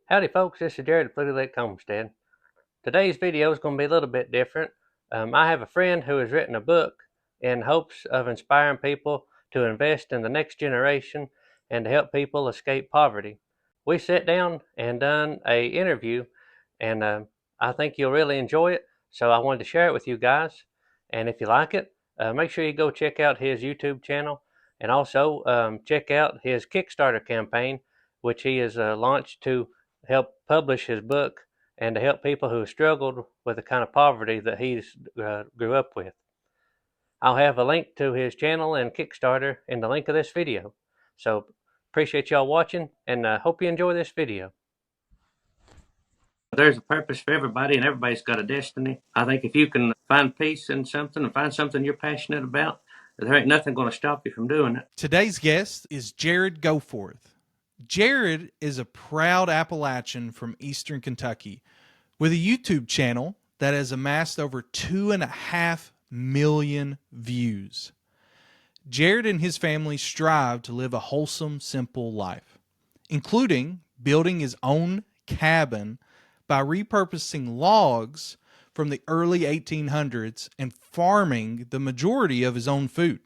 Howdy folks, this is Jared at Fluty Homestead. Today's video is going to be a little bit different. I have a friend who has written a book in hopes of inspiring people to invest in the next generation and to help people escape poverty. We sat down and done a interview, and I think you'll really enjoy it, so I wanted to share it with you guys. And if you like it, make sure you go check out his YouTube channel and also check out his Kickstarter campaign, which he has launched to help publish his book and to help people who struggled with the kind of poverty that he's grew up with. I'll have a link to his channel and Kickstarter in the link of this video. So appreciate y'all watching and hope you enjoy this video. There's a purpose for everybody and everybody's got a destiny. I think if you can find peace in something and find something you're passionate about, there ain't nothing going to stop you from doing it. Today's guest is Jared Goforth. Jared is a proud Appalachian from Eastern Kentucky with a YouTube channel that has amassed over 2.5 million views. Jared and his family strive to live a wholesome, simple life, including building his own cabin by repurposing logs from the early 1800s and farming the majority of his own food,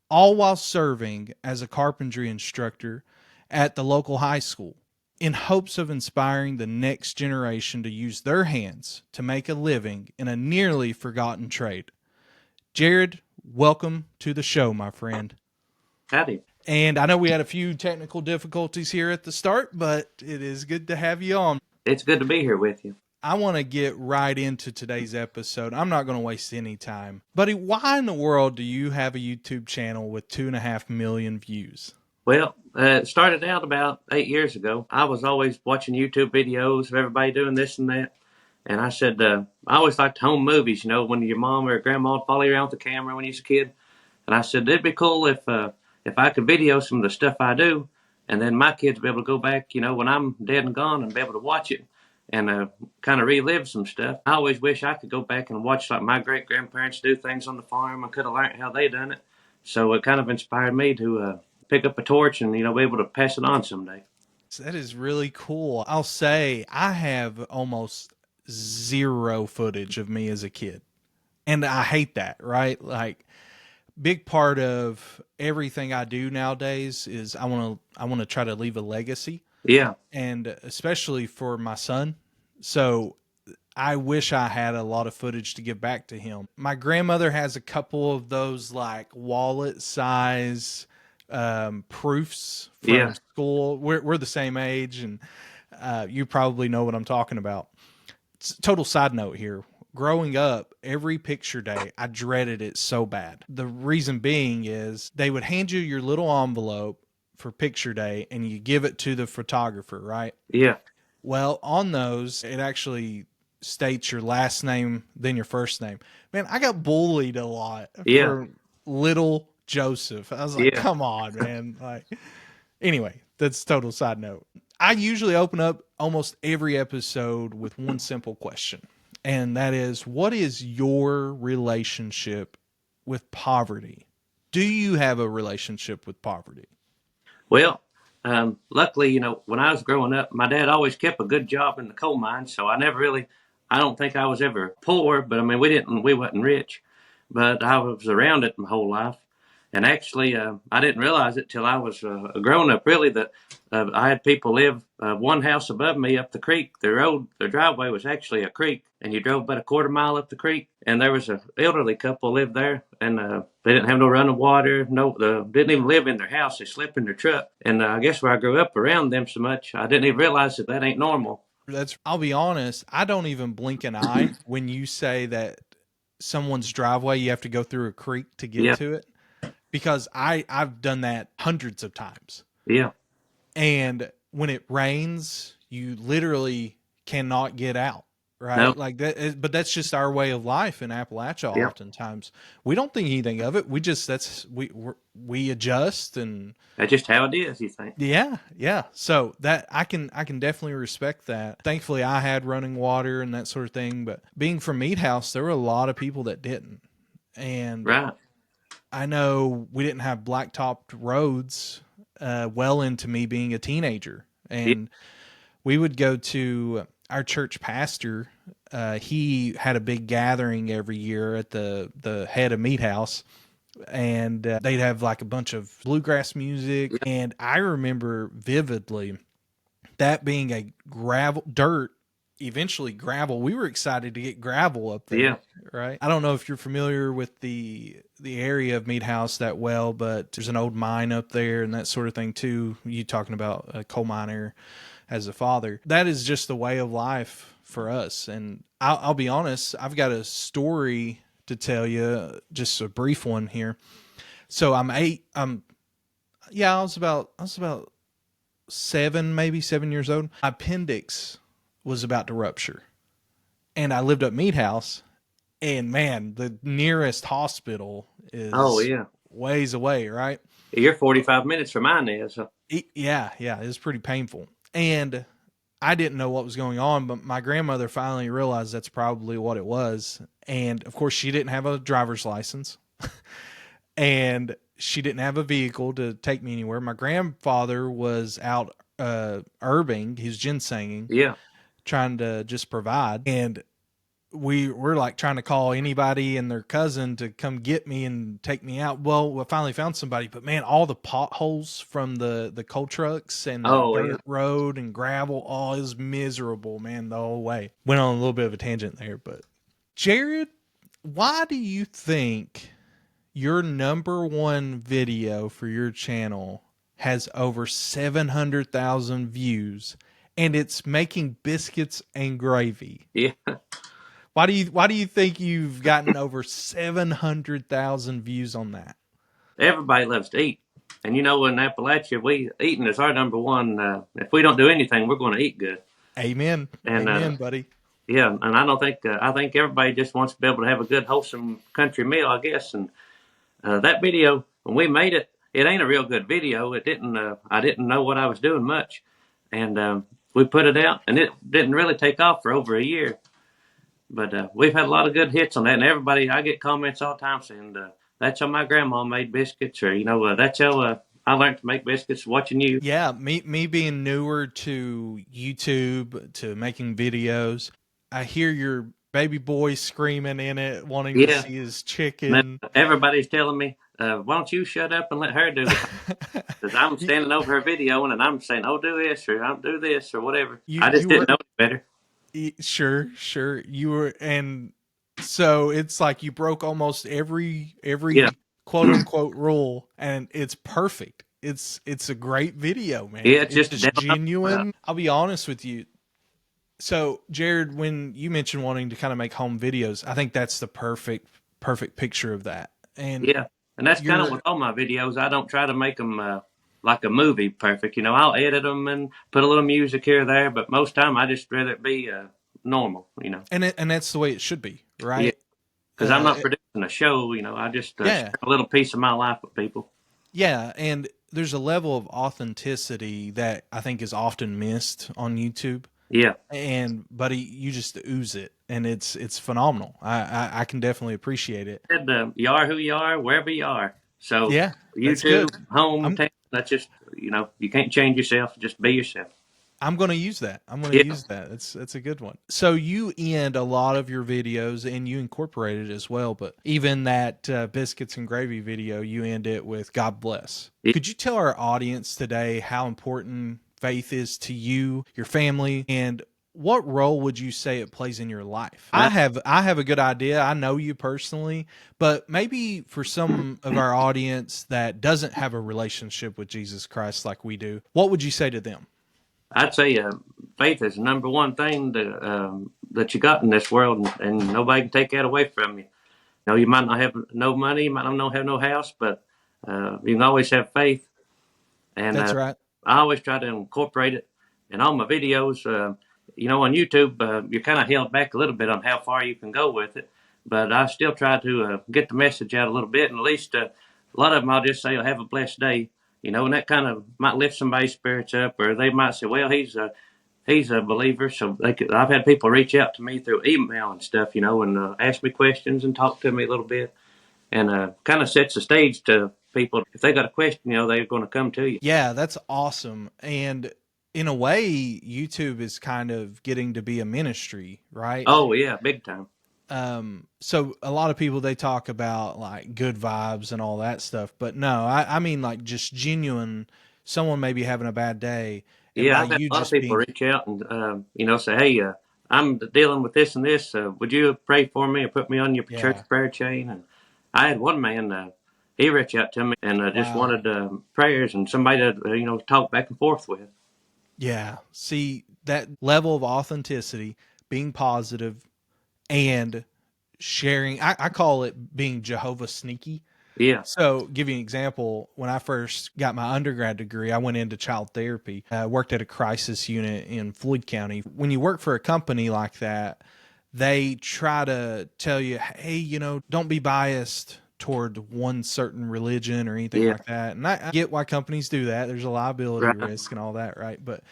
all while serving as a carpentry instructor at the local high school in hopes of inspiring the next generation to use their hands to make a living in a nearly forgotten trade. Jared, welcome to the show, my friend. Howdy. And I know we had a few technical difficulties here at the start, but it is good to have you on. It's good to be here with you. I want to get right into today's episode. I'm not going to waste any time. Buddy, why in the world do you have a YouTube channel with 2.5 million views? Well, it started out about 8 years ago. I was always watching YouTube videos of everybody doing this and that. And I said, I always liked home movies, when your mom or grandma would follow you around with the camera when you was a kid. And I said, it'd be cool if I could video some of the stuff I do, and then my kids would be able to go back, when I'm dead and gone, and be able to watch it and kind of relive some stuff. I always wish I could go back and watch like my great-grandparents do things on the farm. I could have learned how they done it. So it kind of inspired me to pick up a torch and, be able to pass it on someday. That is really cool. I'll say I have almost zero footage of me as a kid. And I hate that, right? Like, big part of everything I do nowadays is I want to try to leave a legacy. Yeah. And especially for my son. So I wish I had a lot of footage to give back to him. My grandmother has a couple of those like wallet size proofs from school. We're the same age, and you probably know what I'm talking about. Total side note here. Growing up, every picture day, I dreaded it so bad. The reason being is they would hand you your little envelope for picture day and you give it to the photographer, right? Yeah. Well, on those, it actually states your last name, then your first name. Man, I got bullied a lot for little Joseph. I was like, come on, man. Like, anyway, that's total side note. I usually open up almost every episode with one simple question. And that is, what is your relationship with poverty? Do you have a relationship with poverty? Well, luckily, when I was growing up, my dad always kept a good job in the coal mine. So I don't think I was ever poor, but I mean, we wasn't rich, but I was around it my whole life. And actually, I didn't realize it till I was a grown up, really, that I had people live one house above me up the creek. Their driveway was actually a creek, and you drove about a quarter mile up the creek, and there was an elderly couple lived there, and they didn't have no running water, didn't even live in their house. They slept in their truck. And I guess where I grew up around them so much, I didn't even realize that ain't normal. I'll be honest, I don't even blink an eye when you say that someone's driveway, you have to go through a creek to get to it. Because I've done that hundreds of times. Yeah. And when it rains, you literally cannot get out, right? Nope. Like that, but that's just our way of life in Appalachia. Oftentimes, we don't think anything of it. We adjust, and that's just how it is. You think? Yeah. So that I can definitely respect that. Thankfully, I had running water and that sort of thing. But being from Meat House, there were a lot of people that didn't, and right. I know we didn't have blacktopped roads well into me being a teenager. And we would go to our church pastor. He had a big gathering every year at the head of Meat House, and they'd have like a bunch of bluegrass music. And I remember vividly that being a dirt, eventually gravel. We were excited to get gravel up there. Yeah. Right. I don't know if you're familiar with the area of Meat House that well, but there's an old mine up there and that sort of thing too. You talking about a coal miner as a father. That is just the way of life for us. And I'll be honest, I've got a story to tell you, just a brief one here. So I was about 7 years old. My appendix was about to rupture, and I lived up Meat House, and man, the nearest hospital is ways away, right? You're 45 minutes from mine is. So. Yeah, it was pretty painful. And I didn't know what was going on, but my grandmother finally realized that's probably what it was. And of course, she didn't have a driver's license and she didn't have a vehicle to take me anywhere. My grandfather was out herbing, he was ginsenging. Yeah. Trying to just provide. And we were like trying to call anybody and their cousin to come get me and take me out. Well, we finally found somebody, but man, all the potholes from the coal trucks and the dirt road and gravel, it was miserable, man, the whole way. Went on a little bit of a tangent there, but Jared, why do you think your #1 video for your channel has over 700,000 views and it's making biscuits and gravy? Yeah. Why do you think you've gotten over 700,000 views on that? Everybody loves to eat. And in Appalachia, eating is our #1. If we don't do anything, we're going to eat good. Amen. Amen, buddy. Yeah. And I think everybody just wants to be able to have a good, wholesome country meal, I guess. And that video, when we made it, it ain't a real good video. It didn't, I didn't know what I was doing much. And we put it out, and it didn't really take off for over a year. But we've had a lot of good hits on that, and I get comments all the time saying, that's how my grandma made biscuits, or, that's how I learned to make biscuits watching you. Yeah, me being newer to YouTube, to making videos, I hear your baby boy screaming in it, wanting to see his chicken. Now, everybody's telling me, why don't you shut up and let her do it? Because I'm standing over her video, and I'm saying, do this, or I'll do this, or whatever. I just didn't know better. Sure. You were, and so it's like you broke almost every quote unquote rule, and it's perfect. It's a great video, man. Yeah, it's just genuine. I'll be honest with you. So, Jared, when you mentioned wanting to kind of make home videos, I think that's the perfect picture of that. And that's kind of with all my videos. I don't try to make them like a movie perfect. I'll edit them and put a little music here or there, but most time I just rather it be normal, And that's the way it should be, right? Yeah. Because I'm not producing a show, I just share a little piece of my life with people. Yeah, and there's a level of authenticity that I think is often missed on YouTube. Yeah. And buddy, you just ooze it, and it's phenomenal. I can definitely appreciate it. And you are who you are, wherever you are. So yeah, YouTube, home, that's just, you can't change yourself. Just be yourself. I'm going to use that. Use that. That's a good one. So you end a lot of your videos, and you incorporate it as well. But even that biscuits and gravy video, you end it with God bless. Yeah. Could you tell our audience today how important faith is to you, your family, and what role would you say it plays in your life? I have a good idea. I know you personally, but maybe for some of our audience that doesn't have a relationship with Jesus Christ like we do, what would you say to them? I'd say faith is the #1 thing that you got in this world, and nobody can take that away from you. You might not have no money, you might not have no house, but you can always have faith. And that's right. I always try to incorporate it in all my videos. On YouTube, you're kind of held back a little bit on how far you can go with it, but I still try to get the message out a little bit, and at least a lot of them I'll just say, have a blessed day. And that kind of might lift somebody's spirits up, or they might say, well, he's a believer. So I've had people reach out to me through email and stuff, and ask me questions and talk to me a little bit, and kind of sets the stage to people. If they got a question, they're going to come to you. Yeah, that's awesome. And in a way, YouTube is kind of getting to be a ministry, right? Oh yeah, big time. So a lot of people, they talk about like good vibes and all that stuff, but no, I mean like just genuine, someone maybe having a bad day, and Yeah, by I've had you a lot of just people being, reach out and say, "Hey, I'm dealing with this and this. Would you pray for me or put me on your church yeah, prayer chain?" And I had one man, he reached out to me and just wow. wanted prayers and somebody to talk back and forth with. Yeah. See, that level of authenticity, being positive, and sharing, I call it being Jehovah sneaky. Yeah, So, give you an example. When I first got my undergrad degree, I went into child therapy. I worked at a crisis unit in Floyd County. When you work for a company like that, they try to tell you, hey, don't be biased toward one certain religion or anything yeah, like that. And I get why companies do that. There's a liability right, risk and all that, right? But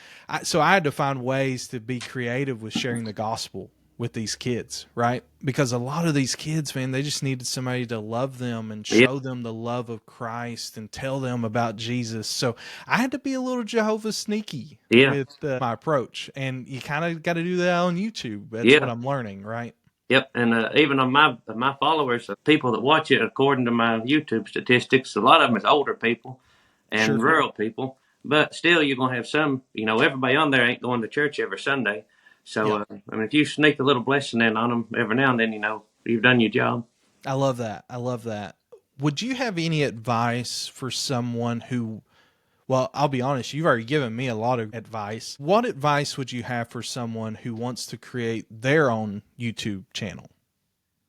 so I had to find ways to be creative with sharing the gospel with these kids, right? Because a lot of these kids, man, they just needed somebody to love them and yeah, show them the love of Christ and tell them about Jesus. So I had to be a little Jehovah sneaky yeah, with my approach. And you kind of got to do that on YouTube. That's what yeah. I'm learning, right? Yep, and even on my followers, people that watch it, according to my YouTube statistics, a lot of them is older people and Sure. rural people. But still, you're gonna have some. Everybody on there ain't going to church every Sunday. So Yep. I mean, if you sneak a little blessing in on them every now and then, you've done your job. I love that. I love that. Would you have any advice for someone who, well, I'll be honest, you've already given me a lot of advice. What advice would you have for someone who wants to create their own YouTube channel?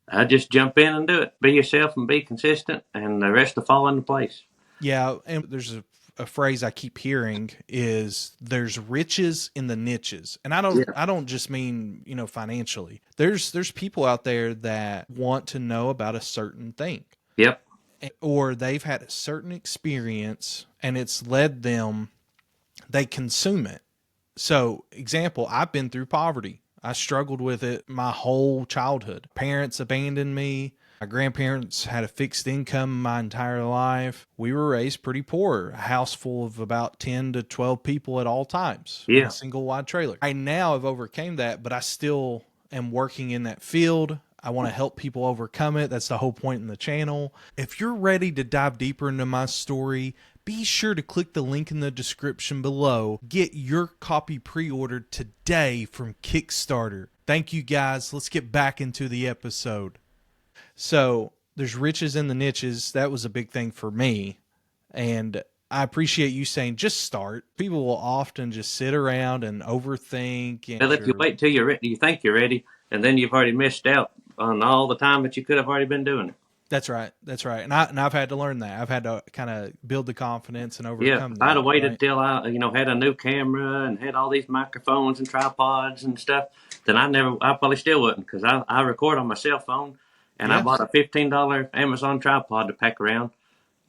I just jump in and do it. Be yourself and be consistent, and the rest will fall into place. Yeah, and there's a phrase I keep hearing is there's riches in the niches. And Yeah. I don't just mean, financially. There's people out there that want to know about a certain thing, Yep. or they've had a certain experience and it's led them, they consume it. So, example, I've been through poverty. I struggled with it my whole childhood. Parents abandoned me. My grandparents had a fixed income my entire life. We were raised pretty poor, a house full of about 10 to 12 people at all times in a Yeah. single wide trailer. I now have overcame that, but I still am working in that field. I want to help people overcome it. That's the whole point in the channel. If you're ready to dive deeper into my story, be sure to click the link in the description below. Get your copy pre-ordered today from Kickstarter. Thank you guys. Let's get back into the episode. So there's riches in the niches. That was a big thing for me. And I appreciate you saying just start. People will often just sit around and overthink. And Well, if you wait till you're ready, you think you're ready, and then you've already missed out on all the time that you could have already been doing it. that's right. That's right. And I've had to learn that. I've had to kind of build the confidence and Yeah, overcome if I'd have that. waited Right. till I, had a new camera and had all these microphones and tripods and stuff, then I probably still wouldn't, because I record on my cell phone, and I Yeah. bought a $15 Amazon tripod to pack around,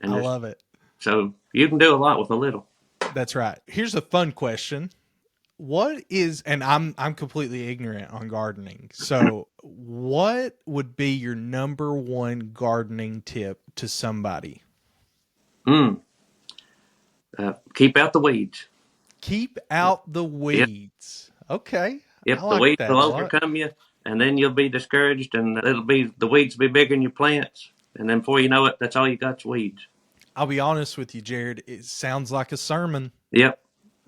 and I just love it. so you can do a lot with a little. That's right. Here's a fun question. What is, and I'm completely ignorant on gardening. So what would be your number one gardening tip to somebody? Mm, keep out the weeds. Keep out the Yep, weeds. Okay. I yep. The like weeds that will a lot. overcome you, and then you'll be discouraged, and the weeds will be bigger than your plants, and then before you know it, that's all you got's weeds. I'll be honest with you, Jared. It sounds like a sermon. Yep.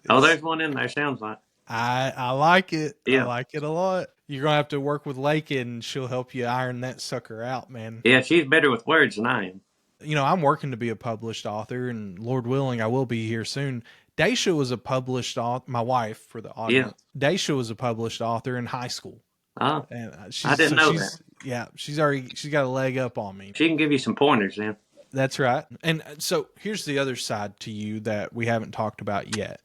Oh, It's there's one in there. Sounds like. I like it. I Yeah. like it a lot. You're gonna have to work with Lake and she'll help you iron that sucker out, man. Yeah, she's better with words than I am. I'm working to be a published author, and Lord willing, I will be here soon. Daisha was a published author. My wife, for the Yeah. audience, Daisha was a published author in high school, Oh, and I didn't know that. she's got a leg up on me. She can give you some pointers then. That's right. And so here's the other side to you that we haven't talked about yet.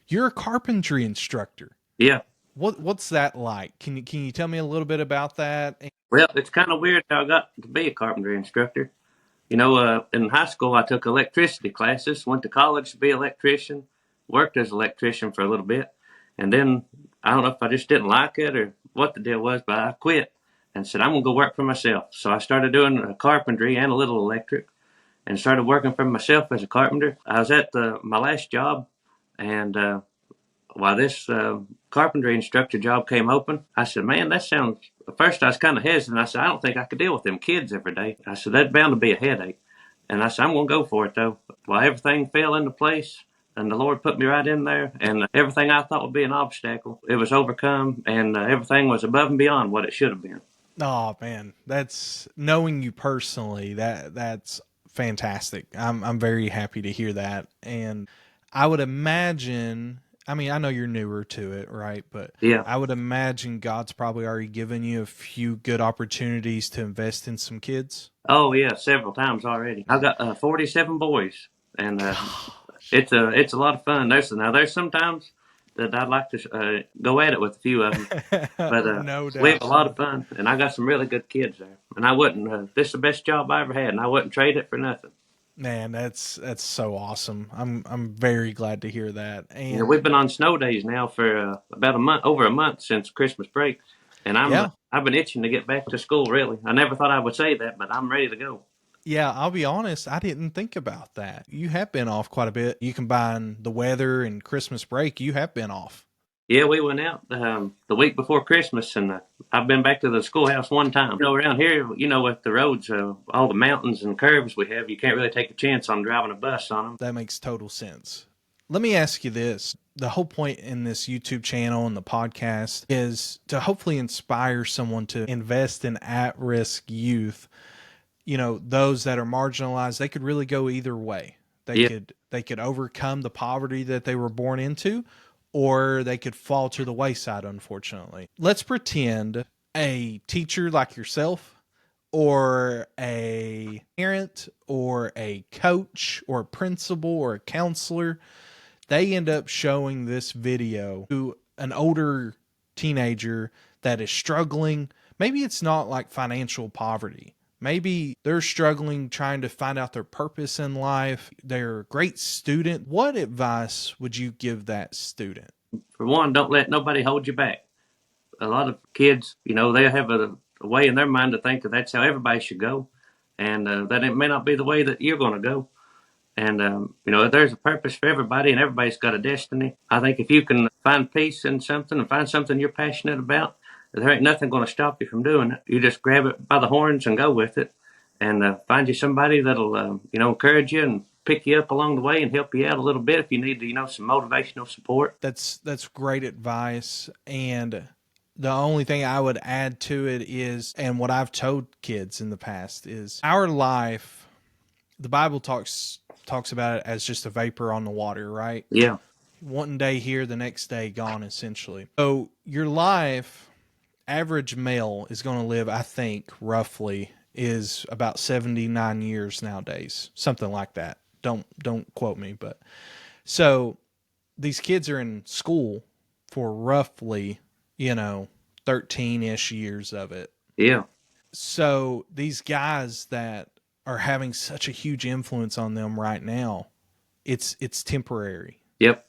You're a carpentry instructor. Yeah. What's that like? Can you tell me a little bit about that? Well, it's kind of weird how I got to be a carpentry instructor. In high school, I took electricity classes, went to college to be an electrician, worked as an electrician for a little bit, and then I don't know if I just didn't like it or what the deal was, but I quit and said, I'm going to go work for myself. So I started doing carpentry and a little electric and started working for myself as a carpenter. I was at my last job, and while this carpentry instructor job came open, I said, man, that sounds. At first, I was kind of hesitant. I said, I don't think I could deal with them kids every day. I said, that's bound to be a headache. And I said, I'm going to go for it, though. Well, everything fell into place, and the Lord put me right in there, and everything I thought would be an obstacle, it was overcome, and everything was above and beyond what it should have been. Oh man, that's knowing you personally. That's fantastic. I'm very happy to hear that, and I would imagine. I mean, I know you're newer to it, right? But Yeah. I would imagine God's probably already given you a few good opportunities to invest in some kids. Oh yeah, several times already. I've got 47 boys, and it's a lot of fun. There's sometimes that I'd like to go at it with a few of them, but No we have doubt. a lot of fun, and I got some really good kids there. And I wouldn't. This is the best job I ever had, and I wouldn't trade it for nothing. Man, that's so awesome. I'm very glad to hear that. And We've been on snow days now for about a month, over a month since Christmas break, and yeah. I've been itching to get back to school. Really, I never thought I would say that, but I'm ready to go. Yeah, I'll be honest, I didn't think about that. You have been off quite a bit. You combine the weather and Christmas break, you have been off. Yeah, we went out the week before Christmas, and I've been back to the schoolhouse one time. Around here, with the roads, all the mountains and curves we have, you can't really take a chance on driving a bus on them. That makes total sense. Let me ask you this. The whole point in this YouTube channel and the podcast is to hopefully inspire someone to invest in at-risk youth. Those that are marginalized, they could really go either way. They could overcome the poverty that they were born into, or they could fall to the wayside, unfortunately. Let's pretend a teacher like yourself, or a parent, or a coach, or a principal, or a counselor, they end up showing this video to an older teenager that is struggling. Maybe it's not like financial poverty. Maybe they're struggling trying to find out their purpose in life. They're a great student. What advice would you give that student? For one, don't let nobody hold you back. A lot of kids, they have a way in their mind to think that that's how everybody should go, and that it may not be the way that you're going to go. And, there's a purpose for everybody, and everybody's got a destiny. I think if you can find peace in something and find something you're passionate about, there ain't nothing going to stop you from doing it. You just grab it by the horns and go with it, and find you somebody that'll, encourage you and pick you up along the way and help you out a little bit if you need, some motivational support. That's great advice. And the only thing I would add to it is, and what I've told kids in the past is, our life, the Bible talks about it as just a vapor on the water, right? Yeah. One day here, the next day gone, essentially. So your life, average male is going to live, I think, roughly is about 79 years nowadays, something like that. Don't quote me, but so these kids are in school for roughly, 13-ish years of it. Yeah. So these guys that are having such a huge influence on them right now, it's temporary. Yep.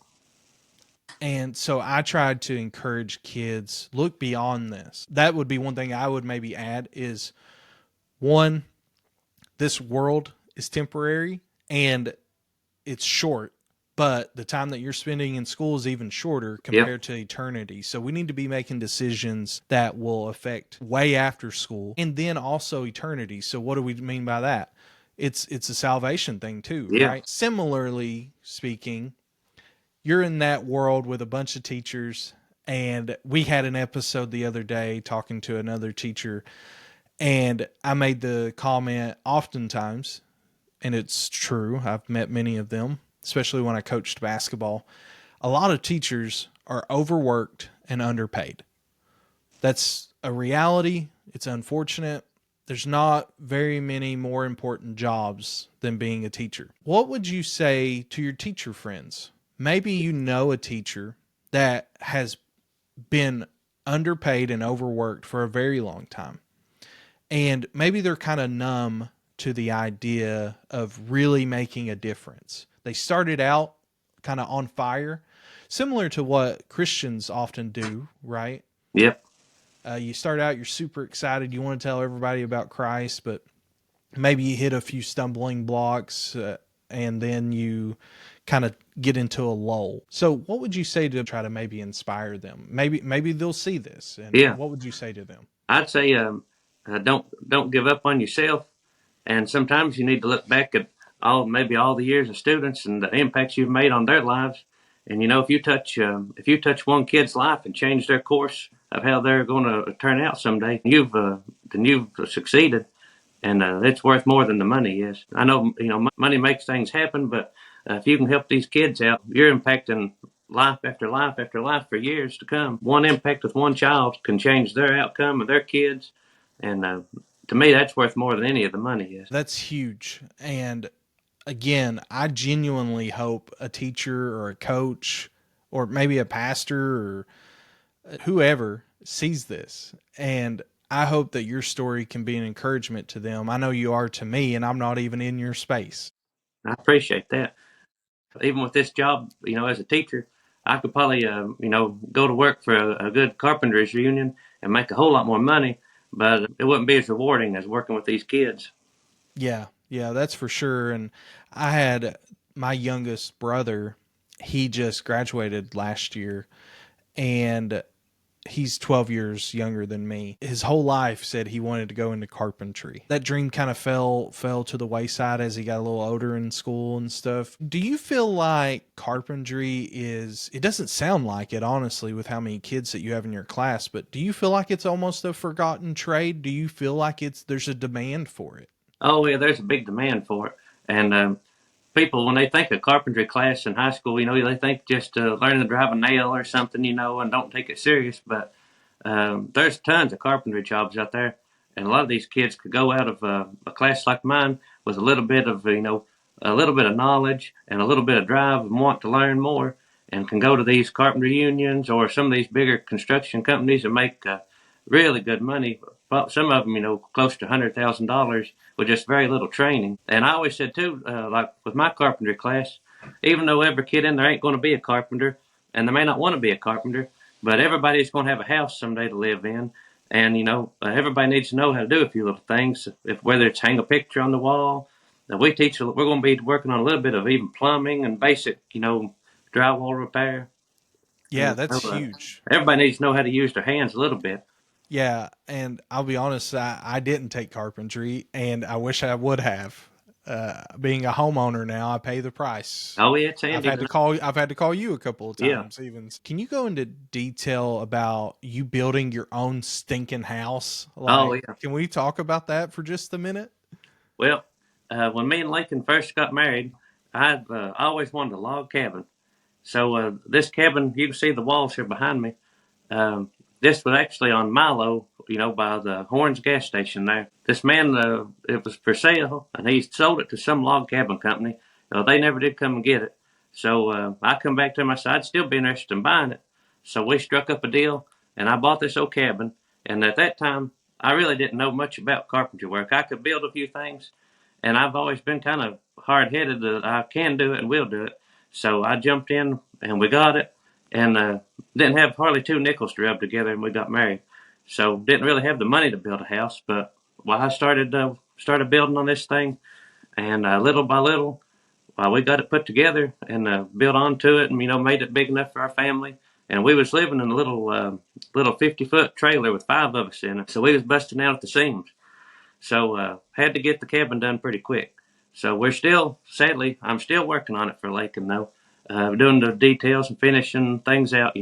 And so I tried to encourage kids, look beyond this. That would be one thing I would maybe add is, one, this world is temporary and it's short, but the time that you're spending in school is even shorter compared to eternity. So we need to be making decisions that will affect way after school and then also eternity. So what do we mean by that? It's a salvation thing too, right? Similarly speaking, you're in that world with a bunch of teachers, and we had an episode the other day talking to another teacher, and I made the comment oftentimes, and it's true, I've met many of them, especially when I coached basketball. A lot of teachers are overworked and underpaid. That's a reality. It's unfortunate. There's not very many more important jobs than being a teacher. What would you say to your teacher friends? Maybe you know a teacher that has been underpaid and overworked for a very long time. And maybe they're kind of numb to the idea of really making a difference. They started out kind of on fire, similar to what Christians often do, right? Yep. You start out, you're super excited. You want to tell everybody about Christ, but maybe you hit a few stumbling blocks and then you kind of get into a lull. So what would you say to try to maybe inspire them? Maybe they'll see this, and Yeah, what would you say to them? I'd say don't give up on yourself. And sometimes you need to look back at maybe all the years of students and the impacts you've made on their lives. And if you touch one kid's life and change their course of how they're going to turn out someday, then you've succeeded, and it's worth more than the money is. I know money makes things happen, but if you can help these kids out, you're impacting life after life after life for years to come. One impact with one child can change their outcome of their kids, and to me, that's worth more than any of the money is. That's huge. And again, I genuinely hope a teacher or a coach or maybe a pastor or whoever sees this. And I hope that your story can be an encouragement to them. I know you are to me, and I'm not even in your space. I appreciate that. Even with this job, as a teacher, I could probably, go to work for a good carpenters union and make a whole lot more money, but it wouldn't be as rewarding as working with these kids. Yeah, yeah, that's for sure. And I had my youngest brother, he just graduated last year, and he's 12 years younger than me. His whole life said he wanted to go into carpentry. That dream kind of fell to the wayside as he got a little older in school and stuff. Do you feel like carpentry is, it doesn't sound like it honestly with how many kids that you have in your class, but do you feel like it's almost a forgotten trade? Do you feel like there's a demand for it? Oh, yeah, there's a big demand for it. And people, when they think of carpentry class in high school, they think just learning to drive a nail or something, and don't take it serious. But there's tons of carpentry jobs out there, and a lot of these kids could go out of a class like mine with a little bit of a little bit of knowledge and a little bit of drive and want to learn more, and can go to these carpentry unions or some of these bigger construction companies and make really good money. Some of them, close to $100,000 with just very little training. And I always said too, like with my carpentry class, even though every kid in there ain't going to be a carpenter, and they may not want to be a carpenter, but everybody's going to have a house someday to live in. And everybody needs to know how to do a few little things. If whether it's hang a picture on the wall, we're going to be working on a little bit of even plumbing and basic, drywall repair. Yeah, that's huge. Everybody needs to know how to use their hands a little bit. Yeah, and I'll be honest, I didn't take carpentry, and I wish I would have. Being a homeowner now, I pay the price. Oh yeah, it's handy. I've had to call you a couple of times. Yeah. Even can you go into detail about you building your own stinking house? Oh yeah. Can we talk about that for just a minute? Well, when me and Lincoln first got married, I always wanted a log cabin. So this cabin, you can see the walls here behind me. Um, this was actually on Milo, by the Horns gas station there. This man, it was for sale, and he sold it to some log cabin company. They never did come and get it. So I come back to him. I said, I'd still be interested in buying it. So we struck up a deal, and I bought this old cabin. And at that time, I really didn't know much about carpentry work. I could build a few things, and I've always been kind of hard-headed that I can do it and will do it. So I jumped in, and we got it, and didn't have hardly two nickels to rub together, and we got married. So didn't really have the money to build a house, but I started building on this thing, and little by little, we got it put together and built onto it, and made it big enough for our family. And we was living in a little 50-foot trailer with 5 of us in it, so we was busting out at the seams. So had to get the cabin done pretty quick. So sadly, I'm still working on it for Lakin though, doing the details and finishing things out,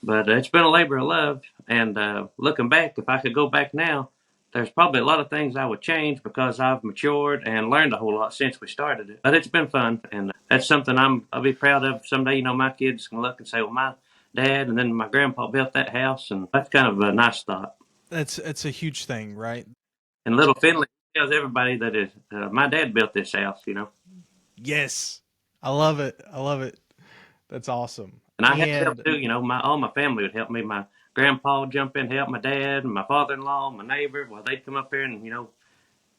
But it's been a labor of love. And looking back, if I could go back now, there's probably a lot of things I would change because I've matured and learned a whole lot since we started it. But it's been fun, and that's something I'll be proud of someday. My kids can look and say, well, my dad and then my grandpa built that house, and that's kind of a nice thought. It's a huge thing, right? And little Finley tells everybody that my dad built this house, Yes. I love it. I love it. That's awesome. And I had help too, all my family would help me. My grandpa would jump in, help my dad, and my father-in-law, my neighbor. Well, they'd come up here and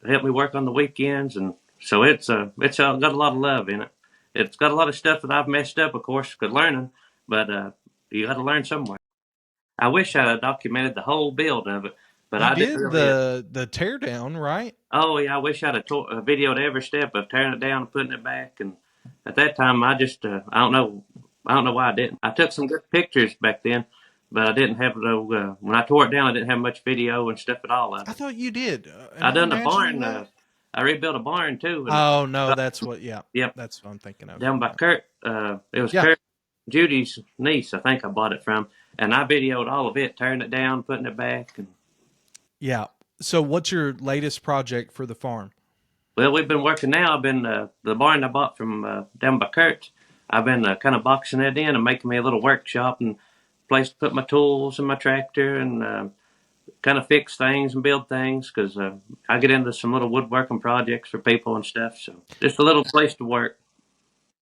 help me work on the weekends, and so it's got a lot of love in it. It's got a lot of stuff that I've messed up, of course, with learning, but you got to learn somewhere. I wish I had documented the whole build of it, but I did the tear down, right? Oh yeah, I wish I'd have videoed every step of tearing it down and putting it back, and at that time, I just, I don't know why I didn't. I took some good pictures back then, but I didn't have no, when I tore it down, I didn't have much video and stuff at all of I it. thought you did. Am I I done the imagining barn, that? I rebuilt a barn too. And, Oh no, that's what. Yeah, yep, that's what I'm thinking of. down by Yeah. Kurt, it was Yeah. Kurt, Judy's niece, I think I bought it from. And I videoed all of it, tearing it down, putting it back. And Yeah. So, what's your latest project for the farm? well, we've been working now. I've been the barn I bought from down by Kurt's. I've been kind of boxing it in and making me a little workshop and place to put my tools and my tractor and kind of fix things and build things because I get into some little woodworking projects for people and stuff. So just a little place to work.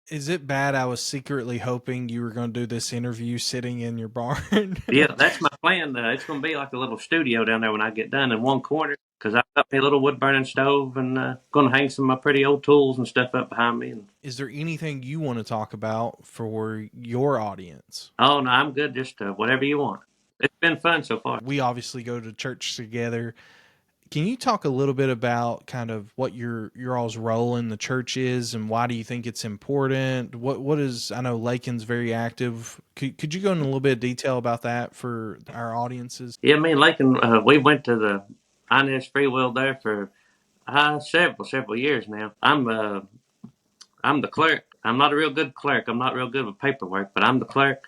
Is it bad? I was secretly hoping you were going to do this interview sitting in your barn. Yeah, that's my plan. It's going to be like a little studio down there when I get done in one corner because I've got me a little wood burning stove and going to hang some of my pretty old tools and stuff up behind me. And Is there anything you want to talk about for your audience? oh no, I'm good. Just whatever you want. It's been fun so far. We obviously go to church together. Can you talk a little bit about kind of what your all's role in the church is and why do you think it's important? What is, I know Lakin's very active. Could you go into a little bit of detail about that for our audiences? Yeah, me and Lakin, we went to the Inez Free Will there for several years now. I'm the clerk. I'm not a real good clerk. I'm not real good with paperwork, but I'm the clerk.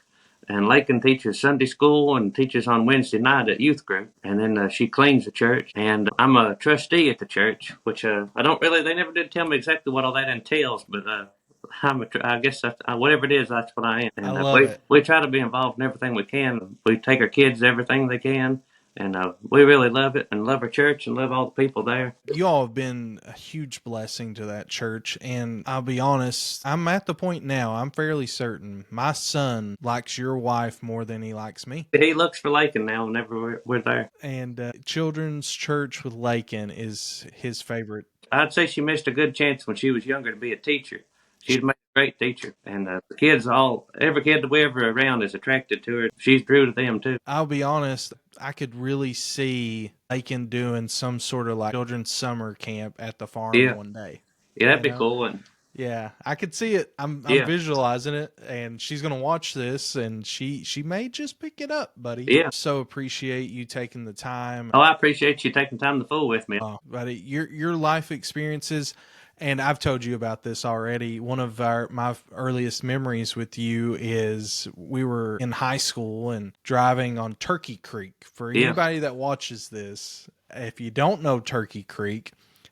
And Lakin teaches Sunday school and teaches on Wednesday night at youth group. And then she cleans the church. And I'm a trustee at the church, which I don't really, they never did tell me exactly what all that entails, but I guess that's, whatever it is, that's what I am. And I love it. we try to be involved in everything we can. We take our kids everything they can. And we really love it and love our church and love all the people there. You all have been a huge blessing to that church. And I'll be honest, I'm at the point now, I'm fairly certain my son likes your wife more than he likes me. He looks for Lakin now whenever we're there. And children's church with Lakin is his favorite. I'd say she missed a good chance when she was younger to be a teacher. She'd make a great teacher. And the kids every kid that we ever around is attracted to her. She's drew to them too. I'll be honest, I could really see Lakin doing some sort of like children's summer camp at the farm one day. Yeah, that'd be cool. And yeah, I could see it. I'm visualizing it, and she's gonna watch this, and she may just pick it up, buddy. Yeah. So appreciate you taking the time. Oh, I appreciate you taking time to fool with me. Buddy, your life experiences. And I've told you about this already. One of my earliest memories with you is we were in high school and driving on Turkey Creek. For anybody that watches this, if you don't know Turkey Creek,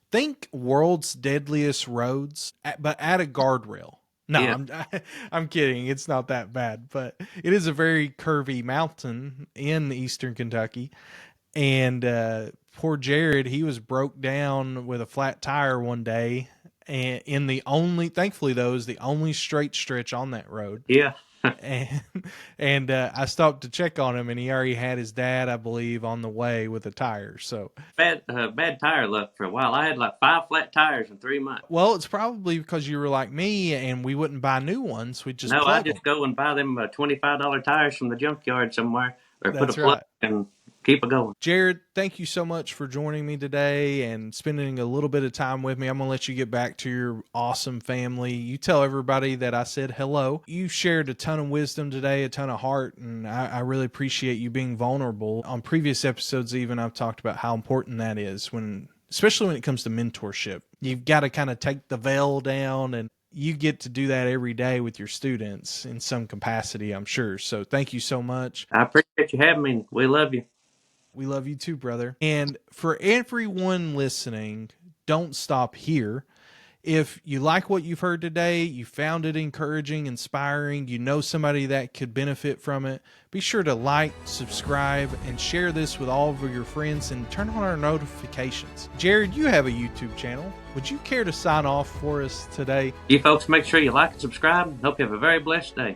think world's deadliest roads, but add a guardrail. No, I'm kidding. It's not that bad, but it is a very curvy mountain in eastern Kentucky. And poor Jared, he was broke down with a flat tire one day, and thankfully though, it was the only straight stretch on that road. Yeah. and I stopped to check on him, and he already had his dad, I believe, on the way with a tire. So bad tire luck for a while. I had like 5 flat tires in 3 months. Well, it's probably because you were like me, and we wouldn't buy new ones. We just I just go and buy them $25 tires from the junkyard somewhere, or put a plug and keep it going. Jared, thank you so much for joining me today and spending a little bit of time with me. I'm going to let you get back to your awesome family. You tell everybody that I said hello. You shared a ton of wisdom today, a ton of heart, and I really appreciate you being vulnerable. On previous episodes even, I've talked about how important that is, especially when it comes to mentorship. You've got to kind of take the veil down, and you get to do that every day with your students in some capacity, I'm sure. So thank you so much. I appreciate you having me. We love you. We love you too, brother. And for everyone listening, don't stop here. If you like what you've heard today, you found it encouraging, inspiring, you know somebody that could benefit from it, be sure to like, subscribe, and share this with all of your friends and turn on our notifications. Jared, you have a YouTube channel. Would you care to sign off for us today? You folks make sure you like and subscribe. Hope you have a very blessed day.